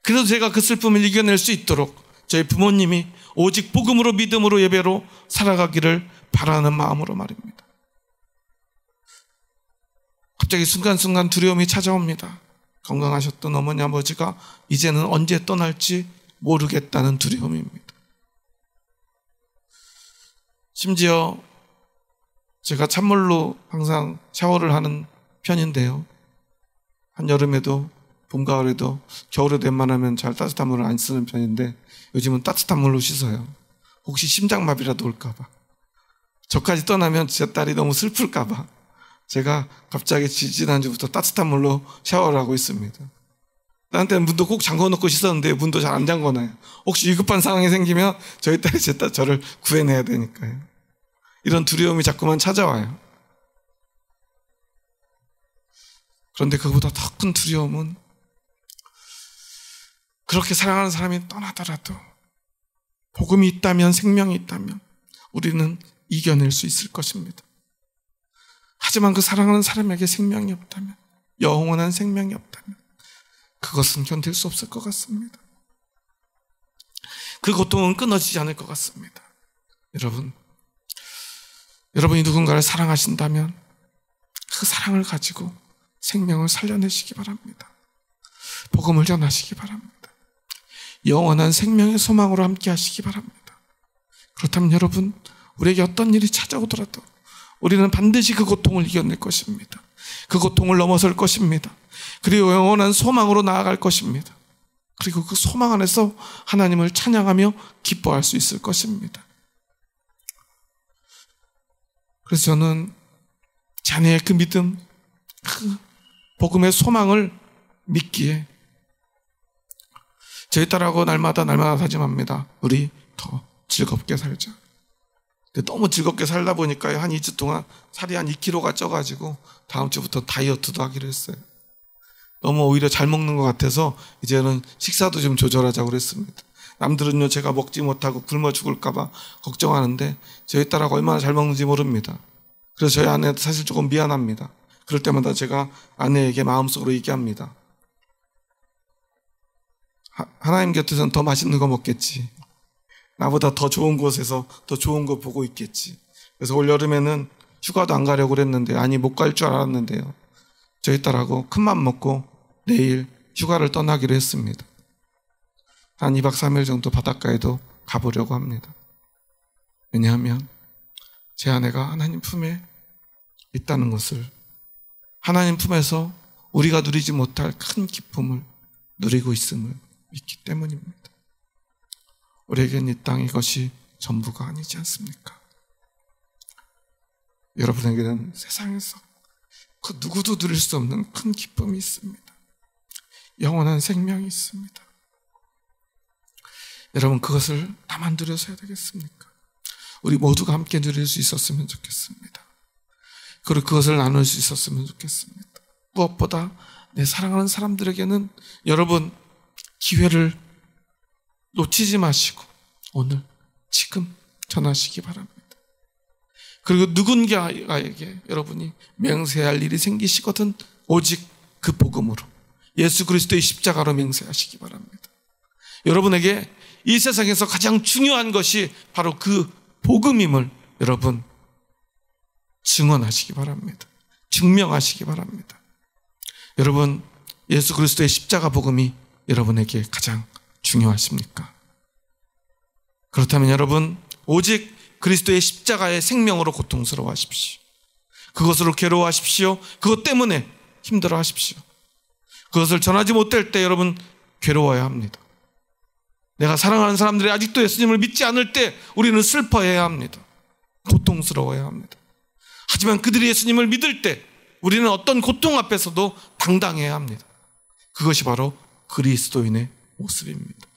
Speaker 1: 그래도 제가 그 슬픔을 이겨낼 수 있도록 저희 부모님이 오직 복음으로 믿음으로 예배로 살아가기를 바라는 마음으로 말입니다. 갑자기 순간순간 두려움이 찾아옵니다. 건강하셨던 어머니 아버지가 이제는 언제 떠날지 모르겠다는 두려움입니다. 심지어 제가 찬물로 항상 샤워를 하는 편인데요. 한여름에도 봄, 가을에도 겨울에도 웬만하면 잘 따뜻한 물을 안 쓰는 편인데 요즘은 따뜻한 물로 씻어요. 혹시 심장마비라도 올까봐. 저까지 떠나면 제 딸이 너무 슬플까봐 제가 갑자기 지난주부터 따뜻한 물로 샤워를 하고 있습니다. 나한테는 문도 꼭 잠궈놓고 씻었는데 문도 잘 안 잠궈놔요. 혹시 위급한 상황이 생기면 저희 딸이 저를 구해내야 되니까요. 이런 두려움이 자꾸만 찾아와요. 그런데 그보다 더 큰 두려움은 그렇게 사랑하는 사람이 떠나더라도 복음이 있다면, 생명이 있다면 우리는 이겨낼 수 있을 것입니다. 하지만 그 사랑하는 사람에게 생명이 없다면, 영원한 생명이 없다면 그것은 견딜 수 없을 것 같습니다. 그 고통은 끊어지지 않을 것 같습니다. 여러분이 누군가를 사랑하신다면 그 사랑을 가지고 생명을 살려내시기 바랍니다. 복음을 전하시기 바랍니다. 영원한 생명의 소망으로 함께 하시기 바랍니다. 그렇다면 여러분, 우리에게 어떤 일이 찾아오더라도 우리는 반드시 그 고통을 이겨낼 것입니다. 그 고통을 넘어설 것입니다. 그리고 영원한 소망으로 나아갈 것입니다. 그리고 그 소망 안에서 하나님을 찬양하며 기뻐할 수 있을 것입니다. 그래서 저는 자네의 그 믿음, 그 복음의 소망을 믿기에 저희 딸하고 날마다 다짐합니다. 우리 더 즐겁게 살자. 근데 너무 즐겁게 살다 보니까 한 2주 동안 살이 한 2kg가 쪄가지고 다음 주부터 다이어트도 하기로 했어요. 너무 오히려 잘 먹는 것 같아서 이제는 식사도 좀 조절하자고 그랬습니다. 남들은요, 제가 먹지 못하고 굶어 죽을까봐 걱정하는데 저희 딸하고 얼마나 잘 먹는지 모릅니다. 그래서 저희 아내도 사실 조금 미안합니다. 그럴 때마다 제가 아내에게 마음속으로 얘기합니다. 하나님 곁에서는 더 맛있는 거 먹겠지. 나보다 더 좋은 곳에서 더 좋은 거 보고 있겠지. 그래서 올 여름에는 휴가도 안 가려고 그랬는데, 아니 못 갈 줄 알았는데요, 저희 딸하고 큰맘 먹고 내일 휴가를 떠나기로 했습니다. 한 2박 3일 정도 바닷가에도 가보려고 합니다. 왜냐하면 제 아내가 하나님 품에 있다는 것을, 하나님 품에서 우리가 누리지 못할 큰 기쁨을 누리고 있음을 믿기 때문입니다. 우리에겐 이 땅 이것이 전부가 아니지 않습니까? 여러분에게는 세상에서 그 누구도 누릴 수 없는 큰 기쁨이 있습니다. 영원한 생명이 있습니다. 여러분, 그것을 나만 누려서야 되겠습니까? 우리 모두가 함께 누릴 수 있었으면 좋겠습니다. 그리고 그것을 나눌 수 있었으면 좋겠습니다. 무엇보다 내 사랑하는 사람들에게는 여러분, 기회를 놓치지 마시고 오늘 지금 전하시기 바랍니다. 그리고 누군가에게 여러분이 맹세할 일이 생기시거든 오직 그 복음으로, 예수 그리스도의 십자가로 맹세하시기 바랍니다. 여러분에게 이 세상에서 가장 중요한 것이 바로 그 복음임을 여러분 증언하시기 바랍니다. 증명하시기 바랍니다. 여러분, 예수 그리스도의 십자가 복음이 여러분에게 가장 중요하십니까? 그렇다면 여러분, 오직 그리스도의 십자가의 생명으로 고통스러워하십시오. 그것으로 괴로워하십시오. 그것 때문에 힘들어하십시오. 그것을 전하지 못할 때 여러분 괴로워야 합니다. 내가 사랑하는 사람들이 아직도 예수님을 믿지 않을 때 우리는 슬퍼해야 합니다. 고통스러워야 합니다. 하지만 그들이 예수님을 믿을 때 우리는 어떤 고통 앞에서도 당당해야 합니다. 그것이 바로 그리스도인의 모습입니다.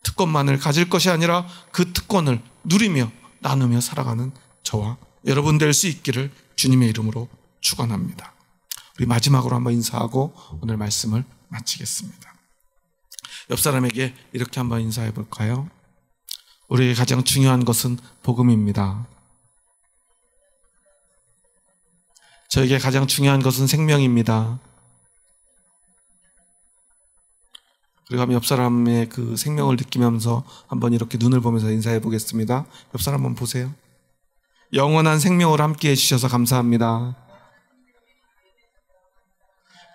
Speaker 1: 특권만을 가질 것이 아니라 그 특권을 누리며 나누며 살아가는 저와 여러분 될 수 있기를 주님의 이름으로 축원합니다. 우리 마지막으로 한번 인사하고 오늘 말씀을 마치겠습니다. 옆 사람에게 이렇게 한번 인사해 볼까요? 우리에게 가장 중요한 것은 복음입니다. 저에게 가장 중요한 것은 생명입니다. 그리고 한번 옆 사람의 그 생명을 느끼면서 한번 이렇게 눈을 보면서 인사해 보겠습니다. 옆 사람 한번 보세요. 영원한 생명으로 함께 해주셔서 감사합니다.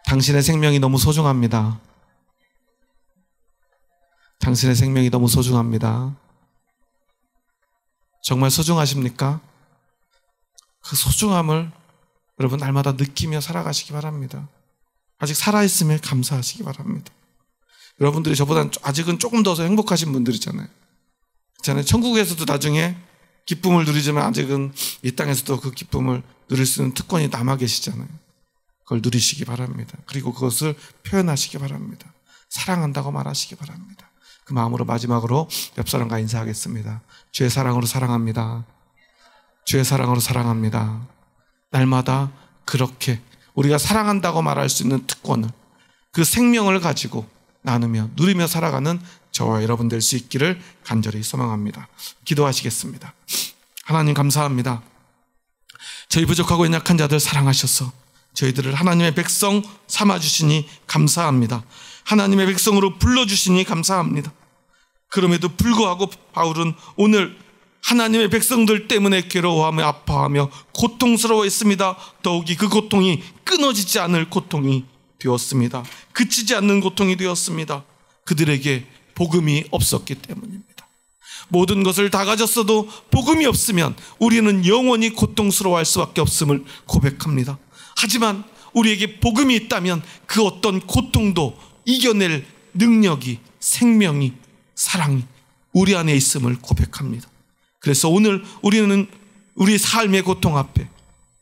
Speaker 1: 당신의 생명이 너무 소중합니다. 당신의 생명이 너무 소중합니다. 정말 소중하십니까? 그 소중함을 여러분 날마다 느끼며 살아가시기 바랍니다. 아직 살아있음에 감사하시기 바랍니다. 여러분들이 저보다 아직은 조금 더 행복하신 분들이잖아요. 그렇잖아요. 천국에서도 나중에 기쁨을 누리지만 아직은 이 땅에서도 그 기쁨을 누릴 수 있는 특권이 남아 계시잖아요. 그걸 누리시기 바랍니다. 그리고 그것을 표현하시기 바랍니다. 사랑한다고 말하시기 바랍니다. 그 마음으로 마지막으로 옆 사람과 인사하겠습니다. 주의 사랑으로 사랑합니다. 주의 사랑으로 사랑합니다. 날마다 그렇게 우리가 사랑한다고 말할 수 있는 특권을, 그 생명을 가지고 나누며 누리며 살아가는 저와 여러분 될 수 있기를 간절히 소망합니다. 기도하시겠습니다. 하나님 감사합니다. 저희 부족하고 연약한 자들 사랑하셔서 저희들을 하나님의 백성 삼아주시니 감사합니다. 하나님의 백성으로 불러주시니 감사합니다. 그럼에도 불구하고 바울은 오늘 하나님의 백성들 때문에 괴로워하며 아파하며 고통스러워했습니다. 더욱이 그 고통이 끊어지지 않을 고통이 되었습니다. 그치지 않는 고통이 되었습니다. 그들에게 복음이 없었기 때문입니다. 모든 것을 다 가졌어도 복음이 없으면 우리는 영원히 고통스러워할 수밖에 없음을 고백합니다. 하지만 우리에게 복음이 있다면 그 어떤 고통도 이겨낼 능력이, 생명이, 사랑이 우리 안에 있음을 고백합니다. 그래서 오늘 우리는 우리 삶의 고통 앞에,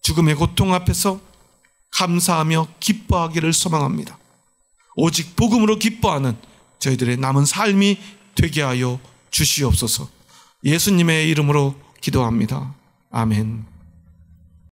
Speaker 1: 죽음의 고통 앞에서 감사하며 기뻐하기를 소망합니다. 오직 복음으로 기뻐하는 저희들의 남은 삶이 되게 하여 주시옵소서. 예수님의 이름으로 기도합니다. 아멘.